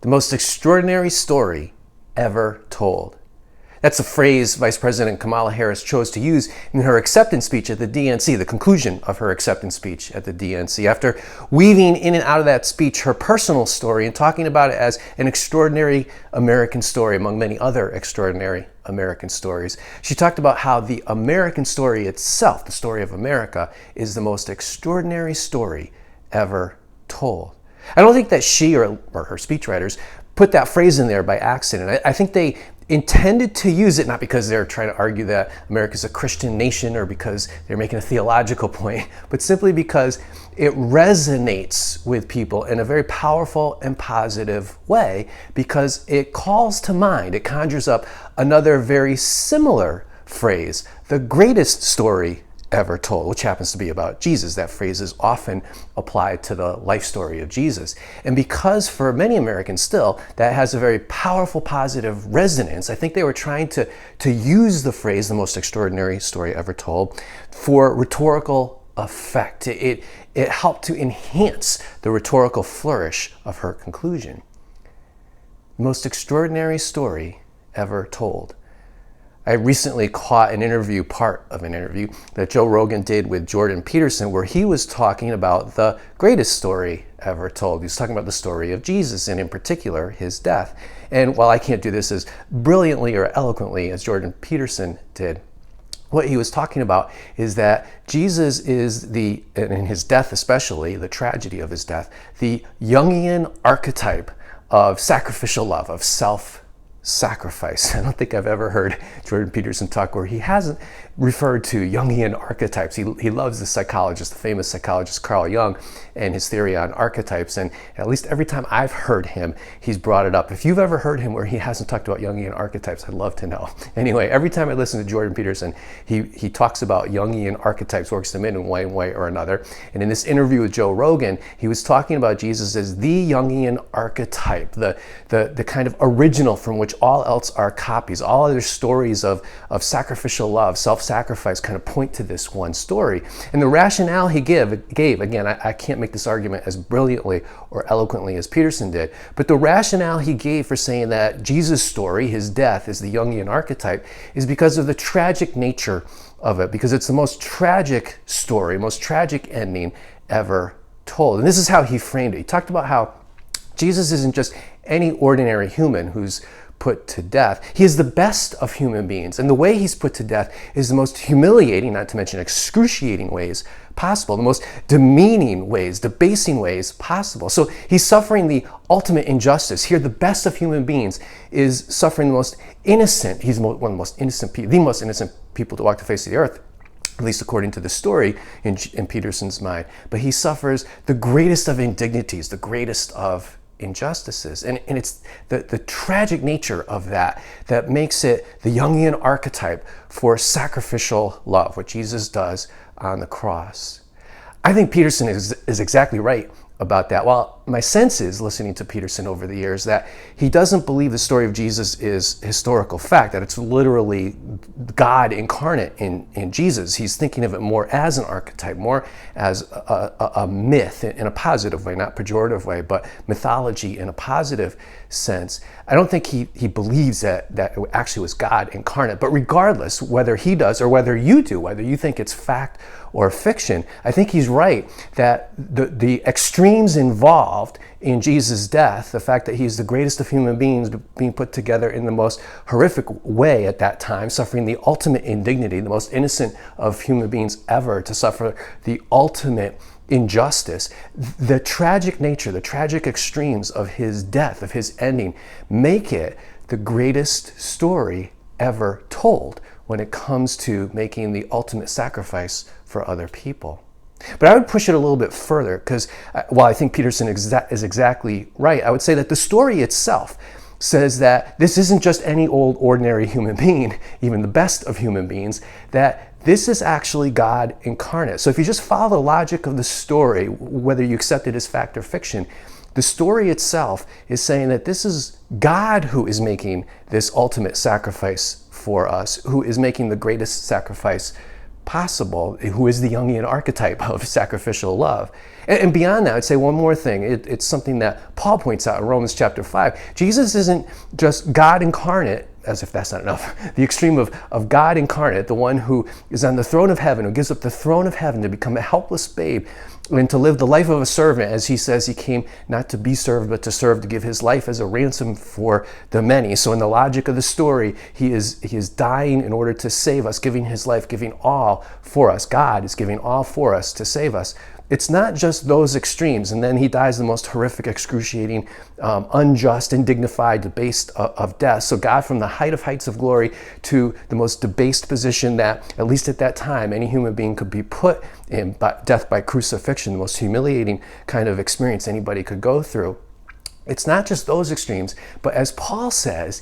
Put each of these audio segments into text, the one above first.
the most extraordinary story ever told. That's a phrase Vice President Kamala Harris chose to use in her acceptance speech at the DNC, the conclusion of her acceptance speech at the DNC, after weaving in and out of that speech her personal story and talking about it as an extraordinary American story among many other extraordinary American stories. She talked about how the American story itself, the story of America, is the most extraordinary story ever told. I don't think that she or her speechwriters put that phrase in there by accident. I think they intended to use it not because they're trying to argue that America's a Christian nation or because they're making a theological point, but simply because it resonates with people in a very powerful and positive way, because it calls to mind, it conjures up another very similar phrase, the greatest story ever told, which happens to be about Jesus. That phrase is often applied to the life story of Jesus. And because for many Americans still, that has a very powerful positive resonance, I think they were trying to use the phrase, the most extraordinary story ever told, for rhetorical effect. It helped to enhance the rhetorical flourish of her conclusion. The most extraordinary story ever told. I recently caught part of an interview that Joe Rogan did with Jordan Peterson, where he was talking about the greatest story ever told. He was talking about the story of Jesus, and in particular, his death. And while I can't do this as brilliantly or eloquently as Jordan Peterson did, what he was talking about is that Jesus is in his death especially, the tragedy of his death, the Jungian archetype of sacrificial love, of self-sacrifice. I don't think I've ever heard Jordan Peterson talk where he hasn't referred to Jungian archetypes. He loves the famous psychologist Carl Jung and his theory on archetypes, and at least every time I've heard him, he's brought it up. If you've ever heard him where he hasn't talked about Jungian archetypes, I'd love to know. Anyway, every time I listen to Jordan Peterson, he talks about Jungian archetypes, works them in one way or another. And in this interview with Joe Rogan, he was talking about Jesus as the Jungian archetype, the kind of original from which all else are copies. All other stories of sacrificial love, self-sacrifice kind of point to this one story. And the rationale he gave, again, I can't make this argument as brilliantly or eloquently as Peterson did, but the rationale he gave for saying that Jesus' story, his death, is the Jungian archetype is because of the tragic nature of it, because it's the most tragic story, most tragic ending ever told. And this is how he framed it. He talked about how Jesus isn't just any ordinary human who's put to death. He is the best of human beings. And the way he's put to death is the most humiliating, not to mention excruciating ways possible, the most demeaning ways, debasing ways possible. So he's suffering the ultimate injustice. Here, the best of human beings is suffering the most innocent. He's one of the most innocent people, the most innocent people to walk the face of the earth, at least according to the story in Peterson's mind. But he suffers the greatest of indignities, the greatest of injustices. And it's the tragic nature of that makes it the Jungian archetype for sacrificial love, what Jesus does on the cross. I think Peterson is exactly right about that. Well, my sense is, listening to Peterson over the years, that he doesn't believe the story of Jesus is historical fact, that it's literally God incarnate in Jesus. He's thinking of it more as an archetype, more as a myth in a positive way, not pejorative way, but mythology in a positive sense. I don't think he believes that it actually was God incarnate. But regardless, whether he does or whether you do, whether you think it's fact or fiction, I think he's right that the extremes involved in Jesus' death, the fact that he's the greatest of human beings being put together in the most horrific way at that time, suffering the ultimate indignity, the most innocent of human beings ever to suffer the ultimate injustice, the tragic nature, the tragic extremes of his death, of his ending, make it the greatest story ever told when it comes to making the ultimate sacrifice for other people. But I would push it a little bit further, because while I think Peterson is exactly right, I would say that the story itself says that this isn't just any old ordinary human being, even the best of human beings, that this is actually God incarnate. So if you just follow the logic of the story, whether you accept it as fact or fiction, the story itself is saying that this is God who is making this ultimate sacrifice for us, who is making the greatest sacrifice possible, who is the Jungian archetype of sacrificial love. And beyond that, I'd say one more thing. It's something that Paul points out in Romans chapter 5. Jesus isn't just God incarnate, as if that's not enough. The extreme of God incarnate, the one who is on the throne of heaven, who gives up the throne of heaven to become a helpless babe and to live the life of a servant, as he says he came not to be served, but to serve, to give his life as a ransom for the many. So in the logic of the story, he is dying in order to save us, giving his life, giving all for us. God is giving all for us to save us. It's not just those extremes, and then he dies the most horrific, excruciating, unjust, indignified, debased of death. So God, from the height of heights of glory to the most debased position that, at least at that time, any human being could be put in, death by crucifixion, the most humiliating kind of experience anybody could go through. It's not just those extremes, but as Paul says,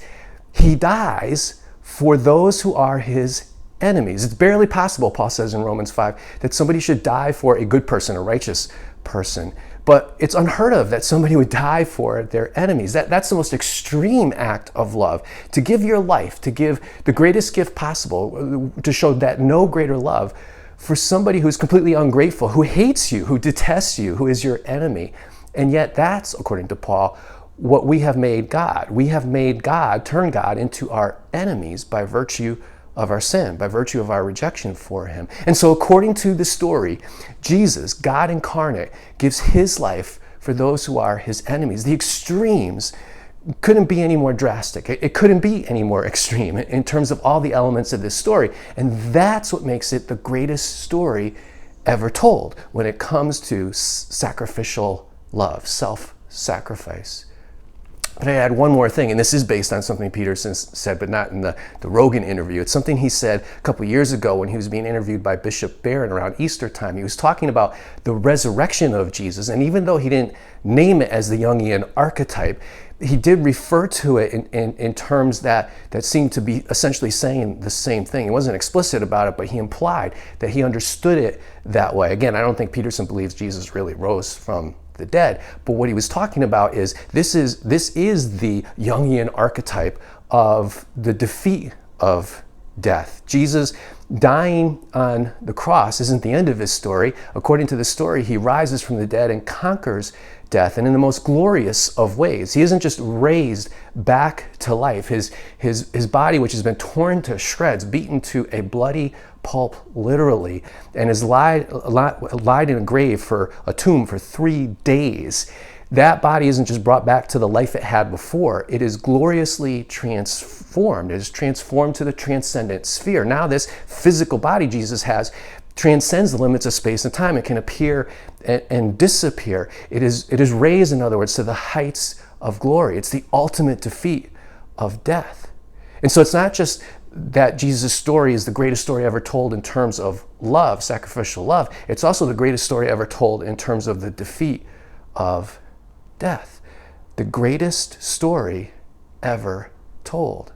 he dies for those who are his enemies. It's barely possible, Paul says in Romans 5, that somebody should die for a good person, a righteous person. But it's unheard of that somebody would die for their enemies. That's the most extreme act of love. To give your life, to give the greatest gift possible, to show that no greater love for somebody who's completely ungrateful, who hates you, who detests you, who is your enemy. And yet that's, according to Paul, what we have made God. We have made God, turned God into our enemies by virtue of our sin, by virtue of our rejection for him. And so according to the story, Jesus, God incarnate, gives his life for those who are his enemies. The extremes couldn't be any more drastic. It couldn't be any more extreme in terms of all the elements of this story. And that's what makes it the greatest story ever told when it comes to sacrificial love, self-sacrifice. But I add one more thing, and this is based on something Peterson said, but not in the Rogan interview. It's something he said a couple years ago when he was being interviewed by Bishop Barron around Easter time. He was talking about the resurrection of Jesus, and even though he didn't name it as the Jungian archetype, he did refer to it in terms that seemed to be essentially saying the same thing. He wasn't explicit about it, but he implied that he understood it that way. Again, I don't think Peterson believes Jesus really rose from the dead, but what he was talking about is this is the Jungian archetype of the defeat of death. Jesus dying on the cross isn't the end of his story. According to the story, he rises from the dead and conquers death, and in the most glorious of ways. He isn't just raised back to life. His body, which has been torn to shreds, beaten to a bloody pulp, literally, and is lied in a tomb for 3 days. That body isn't just brought back to the life it had before. It is gloriously transformed. It is transformed to the transcendent sphere. Now this physical body Jesus has transcends the limits of space and time. It can appear and disappear. It is raised, in other words, to the heights of glory. It's the ultimate defeat of death. And so it's not just that Jesus' story is the greatest story ever told in terms of love, sacrificial love. It's also the greatest story ever told in terms of the defeat of death. The greatest story ever told.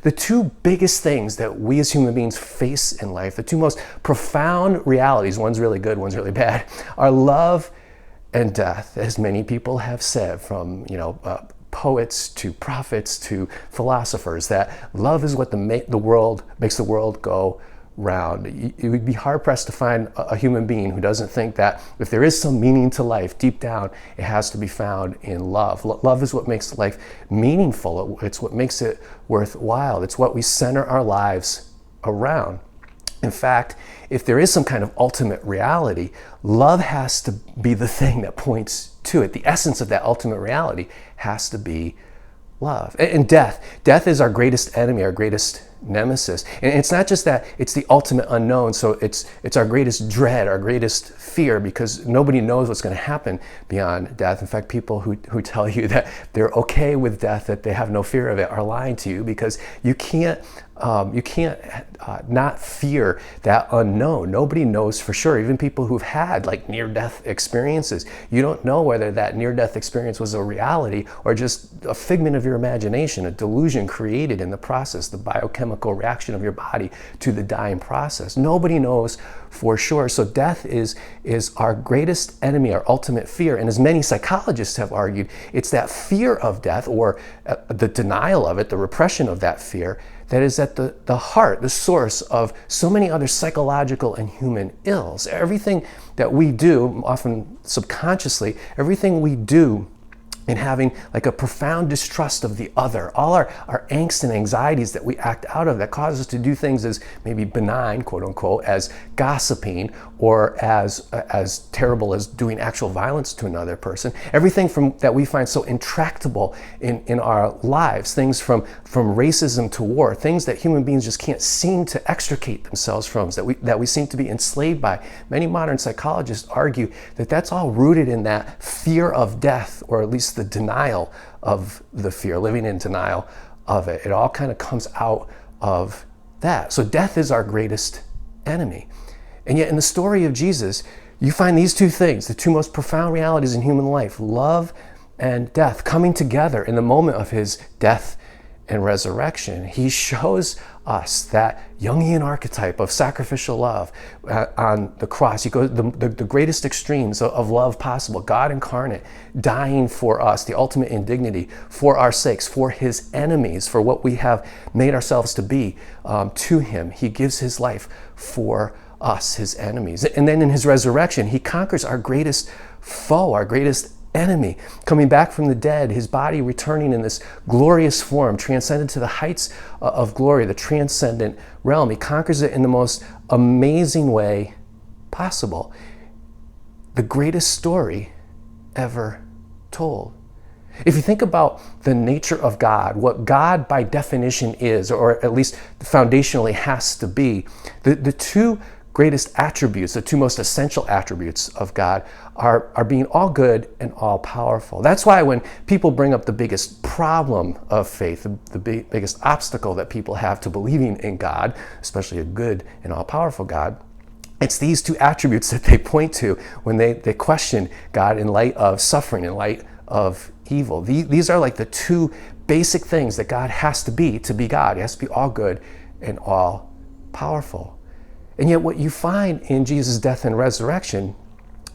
The two biggest things that we as human beings face in life, the two most profound realities, one's really good, one's really bad, are love and death, as many people have said, from poets to prophets to philosophers, that love is what makes the world go round. You would be hard-pressed to find a human being who doesn't think that if there is some meaning to life, deep down, it has to be found in love. Love is what makes life meaningful. It's what makes it worthwhile. It's what we center our lives around. In fact, if there is some kind of ultimate reality, love has to be the thing that points to it. The essence of that ultimate reality has to be love. And death is our greatest enemy, our greatest nemesis. And it's not just that it's the ultimate unknown, so it's our greatest dread, our greatest fear, because nobody knows what's going to happen beyond death. In fact, people who tell you that they're okay with death, that they have no fear of it, are lying to you, because you can't not fear that unknown. Nobody knows for sure. Even people who've had near-death experiences, you don't know whether that near-death experience was a reality or just a figment of your imagination, a delusion created in the process, the biochemical reaction of your body to the dying process. Nobody knows for sure. So death is our greatest enemy, our ultimate fear. And as many psychologists have argued, it's that fear of death, or the denial of it, the repression of that fear, that is at the heart, the source of so many other psychological and human ills. Everything that we do, often subconsciously, everything we do in having like a profound distrust of the other, all our angst and anxieties that we act out of that cause us to do things as maybe benign, quote unquote, as gossiping or as terrible as doing actual violence to another person. Everything from that we find so intractable in our lives, things from racism to war, things that human beings just can't seem to extricate themselves from, that we seem to be enslaved by. Many modern psychologists argue that that's all rooted in that fear of death, or at least the denial of the fear, living in denial of it. It all kind of comes out of that. So death is our greatest enemy. And yet in the story of Jesus, you find these two things, the two most profound realities in human life, love and death, coming together in the moment of his death and resurrection. He shows us that Jungian archetype of sacrificial love on the cross. He goes the greatest extremes of love possible. God incarnate, dying for us, the ultimate indignity for our sakes, for his enemies, for what we have made ourselves to be to him. He gives his life for us, his enemies. And then in his resurrection, he conquers our greatest foe, our greatest enemy, coming back from the dead, his body returning in this glorious form, transcended to the heights of glory, the transcendent realm. He conquers it in the most amazing way possible. The greatest story ever told. If you think about the nature of God, what God by definition is, or at least foundationally has to be, the two greatest attributes, the two most essential attributes of God are being all good and all powerful. That's why when people bring up the biggest problem of faith, the biggest obstacle that people have to believing in God, especially a good and all powerful God, it's these two attributes that they point to when they question God in light of suffering, in light of evil. These are like the two basic things that God has to be God. He has to be all good and all powerful. And yet what you find in Jesus' death and resurrection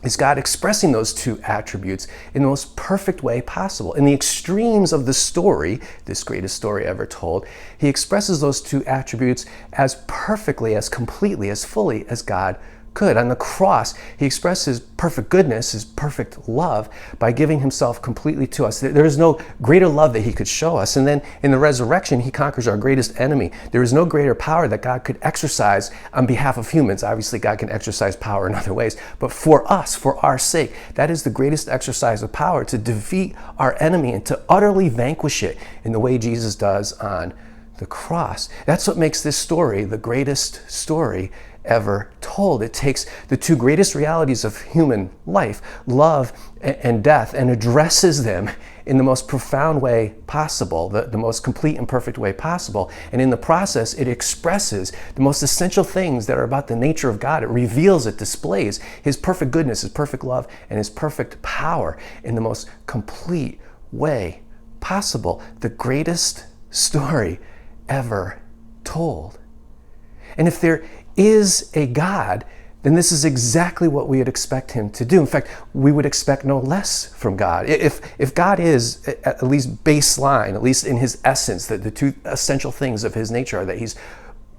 is God expressing those two attributes in the most perfect way possible. In the extremes of the story, this greatest story ever told, he expresses those two attributes as perfectly, as completely, as fully as God could. On the cross, he expressed his perfect goodness, his perfect love, by giving himself completely to us. There is no greater love that he could show us. And then in the resurrection, he conquers our greatest enemy. There is no greater power that God could exercise on behalf of humans. Obviously, God can exercise power in other ways, but for us, for our sake, that is the greatest exercise of power, to defeat our enemy and to utterly vanquish it in the way Jesus does on the cross. That's what makes this story the greatest story ever told. It takes the two greatest realities of human life, love and death, and addresses them in the most profound way possible, the most complete and perfect way possible. And in the process, it expresses the most essential things that are about the nature of God. It reveals, it displays his perfect goodness, his perfect love, and his perfect power in the most complete way possible. The greatest story ever told. And if there is a God, then this is exactly what we would expect him to do. In fact, we would expect no less from God. If God is at least baseline, at least in his essence, the two essential things of his nature are that he's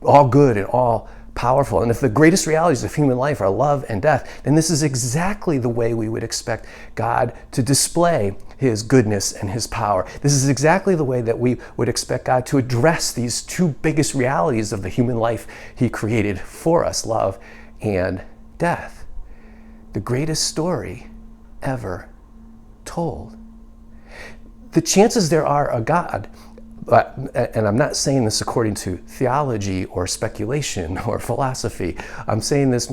all good and all powerful, and if the greatest realities of human life are love and death, then this is exactly the way we would expect God to display his goodness and his power. This is exactly the way that we would expect God to address these two biggest realities of the human life he created for us, love and death. The greatest story ever told. The chances there are a God, and I'm not saying this according to theology or speculation or philosophy. I'm saying this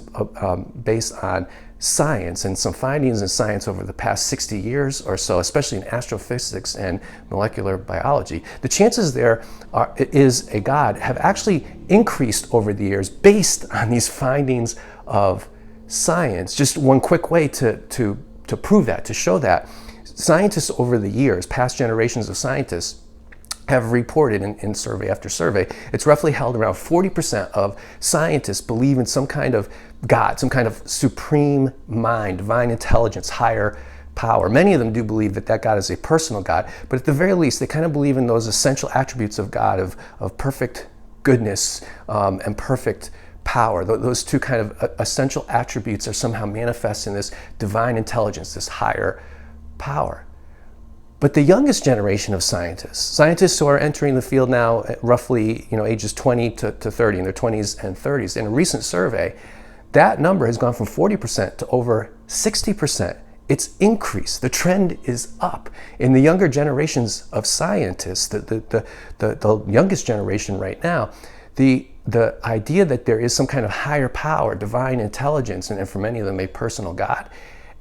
based on science and some findings in science over the past 60 years or so, especially in astrophysics and molecular biology. The chances there is a God have actually increased over the years based on these findings of science. Just one quick way to prove that, to show that. Scientists over the years, past generations of scientists, have reported in survey after survey, it's roughly held around 40% of scientists believe in some kind of God, some kind of supreme mind, divine intelligence, higher power. Many of them do believe that God is a personal God, but at the very least, they kind of believe in those essential attributes of God, of perfect goodness and perfect power. Those two kind of essential attributes are somehow manifest in this divine intelligence, this higher power. But the youngest generation of scientists who are entering the field now at roughly ages 20 to 30, in their 20s and 30s, in a recent survey, that number has gone from 40% to over 60%. It's increased. The trend is up. In the younger generations of scientists, the youngest generation right now, the idea that there is some kind of higher power, divine intelligence, and for many of them a personal God,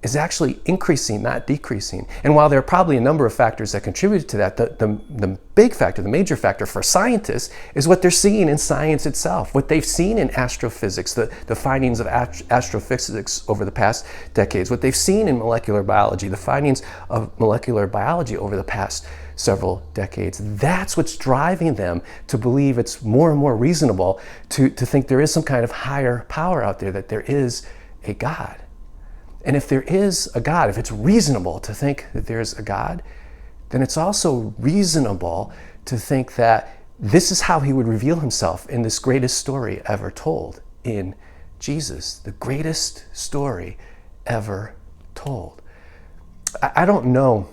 is actually increasing, not decreasing. And while there are probably a number of factors that contribute to that, the big factor, the major factor for scientists is what they're seeing in science itself, what they've seen in astrophysics, the findings of astrophysics over the past decades, what they've seen in molecular biology, the findings of molecular biology over the past several decades. That's what's driving them to believe it's more and more reasonable to think there is some kind of higher power out there, that there is a God. And if there is a God, if it's reasonable to think that there's a God, then it's also reasonable to think that this is how he would reveal himself in this greatest story ever told, in Jesus, the greatest story ever told. I don't know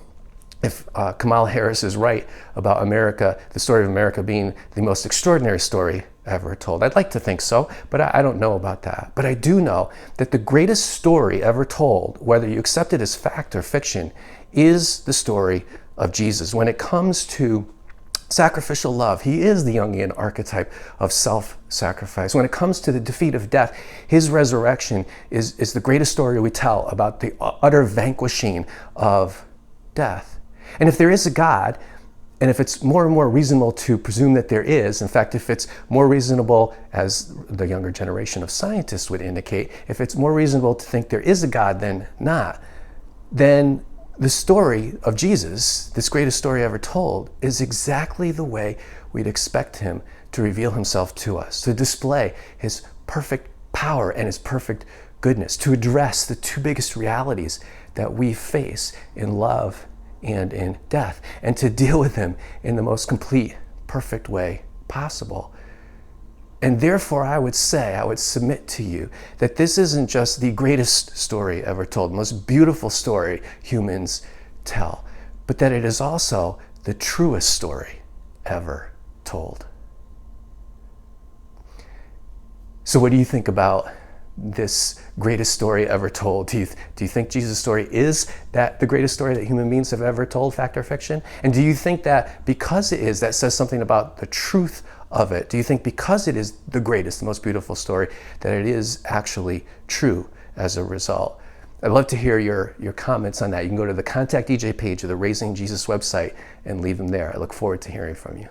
if Kamala Harris is right about America, the story of America being the most extraordinary story ever told. I'd like to think so, but I don't know about that. But I do know that the greatest story ever told, whether you accept it as fact or fiction, is the story of Jesus. When it comes to sacrificial love, he is the Jungian archetype of self-sacrifice. When it comes to the defeat of death, his resurrection is the greatest story we tell about the utter vanquishing of death. And if there is a God, and if it's more and more reasonable to presume that there is, in fact, if it's more reasonable, as the younger generation of scientists would indicate, if it's more reasonable to think there is a God than not, then the story of Jesus, this greatest story ever told, is exactly the way we'd expect him to reveal himself to us, to display his perfect power and his perfect goodness, to address the two biggest realities that we face in love and in death, and to deal with them in the most complete, perfect way possible. And therefore, I would submit to you that this isn't just the greatest story ever told, the most beautiful story humans tell, but that it is also the truest story ever told. So what do you think about this greatest story ever told? Do you think Jesus' story is that the greatest story that human beings have ever told, fact or fiction? And do you think that because it is, that says something about the truth of it? Do you think because it is the greatest, the most beautiful story, that it is actually true as a result? I'd love to hear your comments on that. You can go to the Contact EJ page of the Raising Jesus website and leave them there. I look forward to hearing from you.